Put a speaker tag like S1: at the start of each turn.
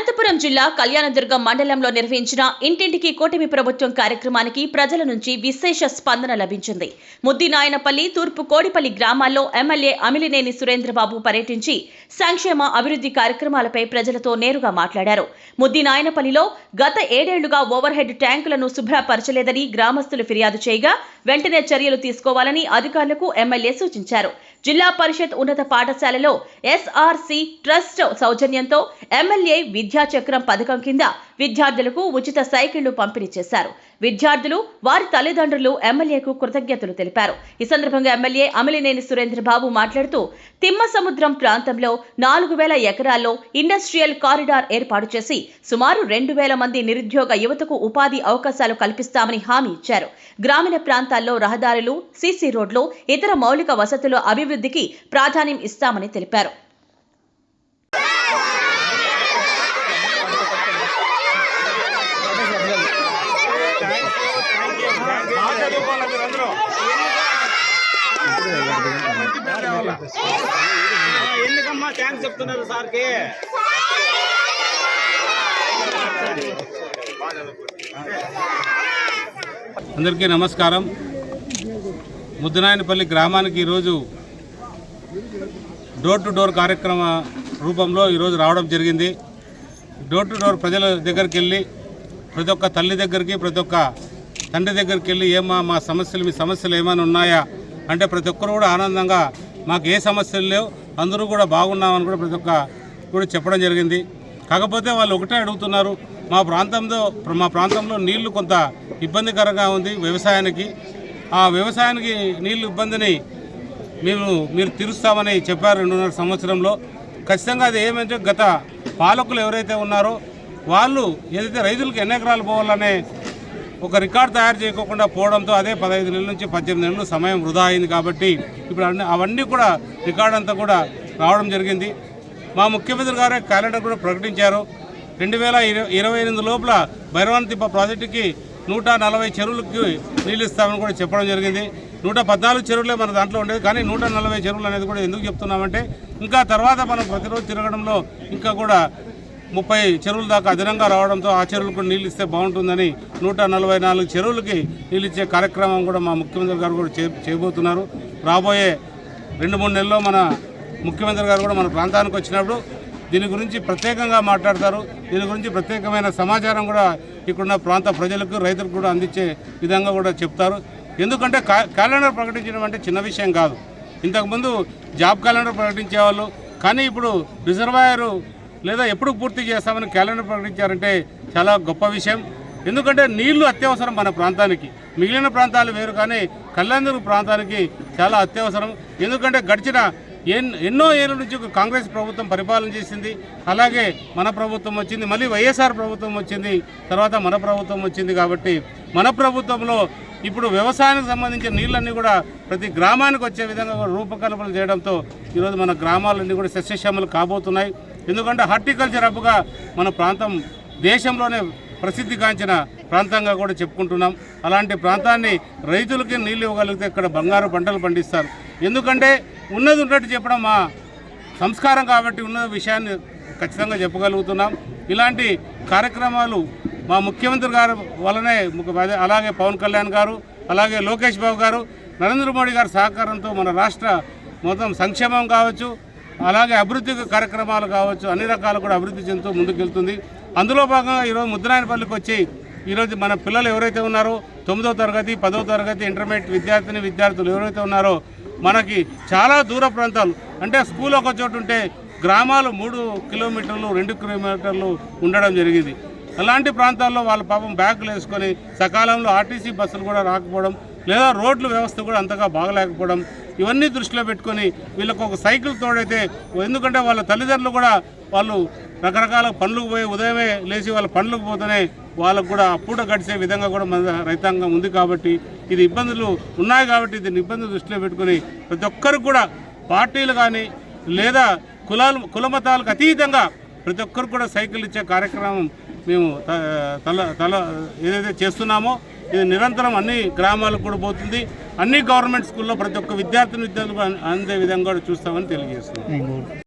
S1: అనంతపురం జిల్లా కళ్యాణదుర్గం మండలంలో నిర్వహించిన ఇంటింటికి కూటమి ప్రభుత్వం కార్యక్రమానికి ప్రజల నుంచి విశేష స్పందన లభించింది. ముద్దినాయనపల్లి, తూర్పు కోడిపల్లి గ్రామాల్లో ఎమ్మెల్యే అమిలినేని సురేంద్రబాబు పర్యటించి సంక్షేమ అభివృద్ధి కార్యక్రమాలపై ప్రజలతో నేరుగా మాట్లాడారు. ముద్దినాయనపల్లిలో గత 7 ఏళ్లుగా ఓవర్ హెడ్ ట్యాంకులను శుభ్రపరచలేదని గ్రామస్తులు ఫిర్యాదు చేయగా వెంటనే చర్యలు తీసుకోవాలని అధికారులకు ఎమ్మెల్యే సూచించారు. జిల్లా పరిషత్ ఉన్నత పాఠశాలలో ఎస్ఆర్సి ట్రస్ట్ సౌజన్యంతో ఎమ్మెల్యే విద్యా చక్రం పథకం కింద విద్యార్థులకు ఉచిత సైకిళ్లు పంపిణీ చేశారు. విద్యార్థులు, వారి తల్లిదండ్రులు ఎమ్మెల్యేకు కృతజ్ఞతలు తెలిపారు. ఈ సందర్భంగా ఎమ్మెల్యే అమిలినేని సురేంద్రబాబు మాట్లాడుతూ తిమ్మసముద్రం ప్రాంతంలో 4000 ఎకరాల్లో ఇండస్ట్రియల్ కారిడార్ ఏర్పాటు చేసి సుమారు 2000 మంది నిరుద్యోగ యువతకు ఉపాధి అవకాశాలు కల్పిస్తామని హామీ ఇచ్చారు. గ్రామీణ ప్రాంతాల్లో రహదారులు, సీసీ రోడ్లు, ఇతర మౌలిక వసతుల అభివృద్ధికి ప్రాధాన్యం ఇస్తామని తెలిపారు.
S2: ఎందుకమ్మా థ్యాంక్స్ చెప్తున్నారు సార్కి?
S3: అందరికీ నమస్కారం. ముద్దినాయనపల్లి గ్రామానికి ఈరోజు డోర్ టు డోర్ కార్యక్రమ రూపంలో ఈరోజు రావడం జరిగింది. డోర్ టు డోర్ ప్రజల దగ్గరికి వెళ్ళి ప్రతి ఒక్క తల్లి దగ్గరికి, ప్రతి ఒక్క తండ్రి దగ్గరికి వెళ్ళి ఏమా మా సమస్యలు, మీ సమస్యలు ఏమైనా ఉన్నాయా అంటే ప్రతి ఒక్కరు కూడా ఆనందంగా మాకు ఏ సమస్యలు లేవు, అందరూ కూడా బాగున్నామని కూడా ప్రతి ఒక్క కూడా చెప్పడం జరిగింది. కాకపోతే వాళ్ళు ఒకటే అడుగుతున్నారు, మా ప్రాంతంలో నీళ్లు కొంత ఇబ్బందికరంగా ఉంది వ్యవసాయానికి. ఆ వ్యవసాయానికి నీళ్లు ఇబ్బందిని మీరు తీరుస్తామని చెప్పారు 2.5 సంవత్సరంలో. ఖచ్చితంగా అది ఏమంటే గత పాలకులు ఎవరైతే ఉన్నారో వాళ్ళు ఏదైతే రైతులకు ఎన్ని ఎకరాలు పోవాలనే ఒక రికార్డు తయారు చేయకుండా పోవడంతో అదే 15 నెలల నుంచి 18 నెలలు సమయం వృధా అయింది. కాబట్టి ఇప్పుడు అవన్నీ కూడా రికార్డు అంతా కూడా రావడం జరిగింది. మా ముఖ్యమంత్రి గారే క్యాలెండర్ కూడా ప్రకటించారు. 2028 లోపల భైరవాన్తిప్ప ప్రాజెక్టుకి 140 చెరువులకి నీళ్ళు ఇస్తామని కూడా చెప్పడం జరిగింది. 114 చెరువులే మన దాంట్లో ఉండేది, కానీ 140 చెరువులు అనేది కూడా ఎందుకు చెప్తున్నామంటే ఇంకా తర్వాత మనం ప్రతిరోజు తిరగడంలో ఇంకా కూడా 30 చెరువుల దాకా అదనంగా రావడంతో ఆ చెరువులకు నీళ్ళు ఇస్తే బాగుంటుందని 144 చెరువులకి నీళ్ళు ఇచ్చే కార్యక్రమం కూడా మా ముఖ్యమంత్రి గారు కూడా చేయబోతున్నారు. రాబోయే 2-3 నెలల్లో మన ముఖ్యమంత్రి గారు కూడా మన ప్రాంతానికి వచ్చినప్పుడు దీని గురించి ప్రత్యేకంగా మాట్లాడతారు. దీని గురించి ప్రత్యేకమైన సమాచారం కూడా ఇక్కడున్న ప్రాంత ప్రజలకు, రైతులకు కూడా అందించే విధంగా కూడా చెప్తారు. ఎందుకంటే క్యాలెండర్ ప్రకటించడం అంటే చిన్న విషయం కాదు. ఇంతకుముందు జాబ్ క్యాలెండర్ ప్రకటించేవాళ్ళు, కానీ ఇప్పుడు రిజర్వాయరు లేదా ఎప్పుడు పూర్తి చేస్తామని క్యాలెండర్ ప్రకటించారంటే చాలా గొప్ప విషయం. ఎందుకంటే నీళ్లు అత్యవసరం మన ప్రాంతానికి. మిగిలిన ప్రాంతాలు వేరు, కానీ కళ్యాణదుర్గం ప్రాంతానికి చాలా అత్యవసరం. ఎందుకంటే గడిచిన ఎన్నో ఏళ్ళ నుంచి కాంగ్రెస్ ప్రభుత్వం పరిపాలన చేసింది. అలాగే మన ప్రభుత్వం వచ్చింది, మళ్ళీ వైఎస్ఆర్ ప్రభుత్వం వచ్చింది, తర్వాత మన ప్రభుత్వం వచ్చింది. కాబట్టి మన ప్రభుత్వంలో ఇప్పుడు వ్యవసాయానికి సంబంధించిన నీళ్ళన్నీ కూడా ప్రతి గ్రామానికి వచ్చే విధంగా రూపకల్పన చేయడంతో ఈరోజు మన గ్రామాలన్నీ కూడా సస్యశ్యామలు కాబోతున్నాయి. ఎందుకంటే హార్టికల్చర్ హబ్గా మన ప్రాంతం దేశంలోనే ప్రసిద్ధిగాంచిన ప్రాంతంగా కూడా చెప్పుకుంటున్నాం. అలాంటి ప్రాంతాన్ని రైతులకి నీళ్ళు ఇవ్వగలిగితే ఇక్కడ బంగారు పంటలు పండిస్తారు. ఎందుకంటే ఉన్నది ఉన్నట్టు చెప్పడం మా సంస్కారం కాబట్టి ఉన్న విషయాన్ని ఖచ్చితంగా చెప్పగలుగుతున్నాం. ఇలాంటి కార్యక్రమాలు మా ముఖ్యమంత్రి గారు వల్లనే, అలాగే పవన్ కళ్యాణ్ గారు, అలాగే లోకేష్ బాబు గారు, నరేంద్ర మోడీ గారి సహకారంతో మన రాష్ట్ర మొత్తం సంక్షేమం కావచ్చు, అలాగే అభివృద్ధి కార్యక్రమాలు కావచ్చు, అన్ని రకాలు కూడా అభివృద్ధి చెందుతూ ముందుకెళ్తుంది. అందులో భాగంగా ఈరోజు ముద్దినాయనపల్లికి వచ్చి ఈరోజు మన పిల్లలు ఎవరైతే ఉన్నారో 9వ తరగతి, 10వ తరగతి, ఇంటర్మీడియట్ విద్యార్థులు ఎవరైతే ఉన్నారో మనకి చాలా దూర ప్రాంతాలు అంటే స్కూల్ ఒక చోటు ఉంటే గ్రామాలు 3 కిలోమీటర్లు 2 కిలోమీటర్లు ఉండడం జరిగింది. అలాంటి ప్రాంతాల్లో వాళ్ళ పాపం బ్యాగులు వేసుకొని సకాలంలో ఆర్టీసీ బస్సులు కూడా రాకపోవడం, లేదా రోడ్ల వ్యవస్థ కూడా అంతగా బాగలేకపోవడం, ఇవన్నీ దృష్టిలో పెట్టుకొని వీళ్ళకు ఒక సైకిల్ తోడైతే, ఎందుకంటే వాళ్ళ తల్లిదండ్రులు కూడా వాళ్ళు రకరకాల పనులకు పోయి ఉదయమే లేచి వాళ్ళ పనులకు పోతేనే వాళ్ళకు కూడా పూట గడిచే విధంగా కూడా మన రైతాంగం ఉంది. కాబట్టి ఇది ఇబ్బందులు ఉన్నాయి. కాబట్టి దీన్ని ఇబ్బందులు దృష్టిలో పెట్టుకొని ప్రతి ఒక్కరికి కూడా పార్టీలు కానీ లేదా కులమతాలకు అతీతంగా ప్రతి ఒక్కరికి కూడా సైకిల్ ఇచ్చే కార్యక్రమం మేము ఏదైతే చేస్తున్నామో ఇది నిరంతరం అన్ని గ్రామాలకు కూడా పోతుంది. అన్ని గవర్నమెంట్ స్కూల్లో ప్రతి ఒక్క విద్యార్థులకు అందే విధంగా కూడా చూస్తామని తెలియజేస్తున్నాం.